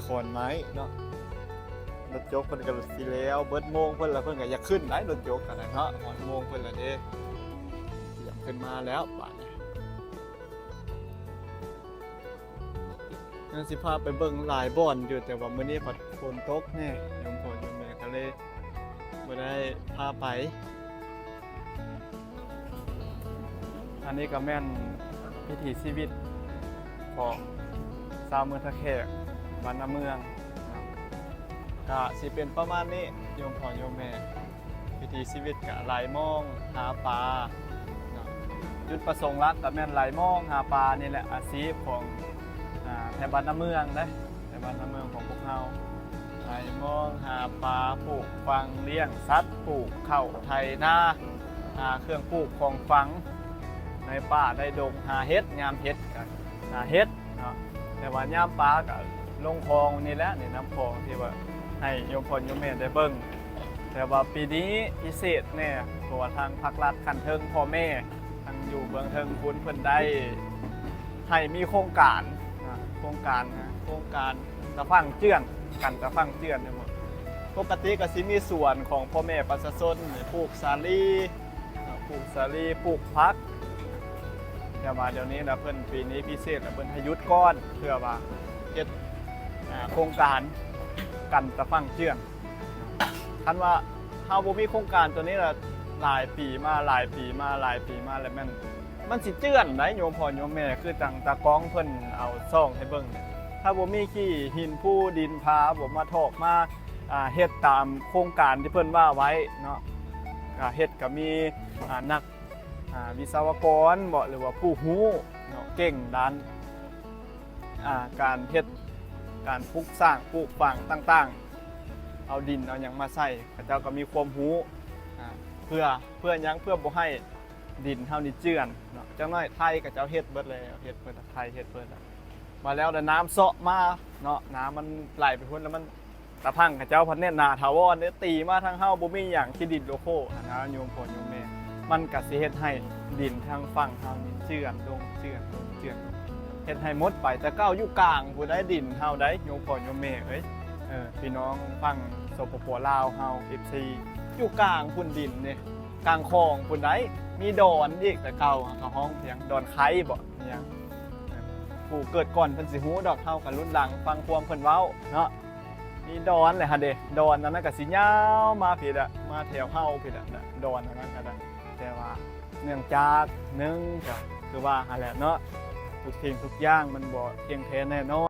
ขอนไม้เนาะรถยกเพิ่นก็สิแล้วเบิดโมงเพิ่นละเพิ่นก็อยากขึ้นได้รถยกกันนะเนาะหอนโมงเพิ่นละเด้อยากขึ้นมาแล้วบาดนี้งั้นสิพาไปเบิ่งหลายบ่อนอยู่แต่ว่ามื้อนี้ผัดฝนตกแน่โยมพ่อโยมแม่ก็เลยบ่ได้พาไปอันนี้ก็แม่นวิถีชีวิตของชาวเมืองท่าแขกบ้านนาเมืองก็สิเป็นประมาณนี้โยมพ่อโยมแม่วิถีชีวิตก็ไหลมองหาปลาจุดประสงค์หลักก็แม่นไหลมองหาปลานี่แหละอาชีพของในบ้านนาเมืองเด้ในบ้านนาเมืองของพวกเราไหลมองหาปลาปลูกฟังเลี้ยงสัตว์ปลูกข้าวไถนาหาเครื่องปลูกของฝังในป่าในดงหาเฮ็ดยามเฮ็ดกันหาเฮ็ดเนาะแต่ว่ายามปลาก็ลงคลองนี่แหละนี่น้ำคลองที่ว่าให้โยมพ่อโยมแม่ได้เบิ่งแต่ว่าปีนี้พิเศษแน่เพราะว่าทางภาครัฐคันเทิงพ่อแม่ทางอยู่เบื้องเทิงคุณเพิ่นได้ให้มีโครงการตะฟังเจื้อนกันตะฟังเจื้อนเนี่ยหมดปกติก็สิมีส่วนของพ่อแม่ประชาชนปลูกสาลีปลูกพักแต่ว่าเดี๋ยวนี้นะเพิ่นปีนี้พิเศษเพิ่นให้หยุดก้อนเพื่อว่าเฮ็ดโครงการกันตะฟังเจื้อนคันว่าเฮาบ่มีโครงการตัวนี้ละหลายปีมาแล้วมันสิเจื้อนได้โยมพ่อโยมแม่คือจังตากองเพิ่นเอาซ่องให้เบิ่งถ้าบ่มีขี้หินผู้ดินพาบ่มาถอกมาเฮ็ดตามโครงการที่เพิ่นว่าไว้เนาะเฮ็ดก็มีนักวิศวกรบ่หรือว่าผู้ฮู้เนาะเก่งด้านการเฮ็ดการปลูกสร้างปลูกฝังต่างๆเอาดินเอาหยังมาใส่เขาเจ้าก็มีความรู้เพื่อหยังเพื่อบ่ให้ดินเฮานี่เจือนเนาะจังน้อยไทยก็เจ้าเฮ็ดเบิดแล้วเฮ็ดเบิดไทยเฮ็ดเบิดมาแล้วแต่น้ำเซาะมาเนาะน้ำมันไหลไปพุ่นแล้วมันตะพังเขาเจ้าพันเนี่ยนาถาวรเนี่ยตีมาทางเฮาบ่มีหยังที่ดินโลโคนะโยมพ่อโยมแม่มันก็สิเฮ็ดให้ดินทางฝั่งเฮานี่เจือนลงเฮ็ดให้หมดไปแต่เก้าอยู่กลางผู้ใดดินเฮาได้โยมพ่อโยมแม่เอ้ยพี่น้องฝั่งสปปลาวเฮา FC อยู่กลางพุ่นดินนี่กลางคลองพุ่นใดมีดอนอีกแต่เก่าเขาห้องเพียงดอนไข่บ่เนี่ยผู้เกิดก่อนเพิ่นสิฮู้ดอกเฮากับรุ่นหลังฟังความเพิ่นเว้าเนาะมีดอนเลยฮะเด้ดอนนั้นก็สิยาวมาผิดอ่ะมาแถวเฮาผิดอ่ะดอนนั้นก็ได้แต่ว่าเนื่องจากก็คือว่าหั่นแหละเนาะทุกสิ่งทุกอย่างมันบ่เที่ยงแท้แน่นอน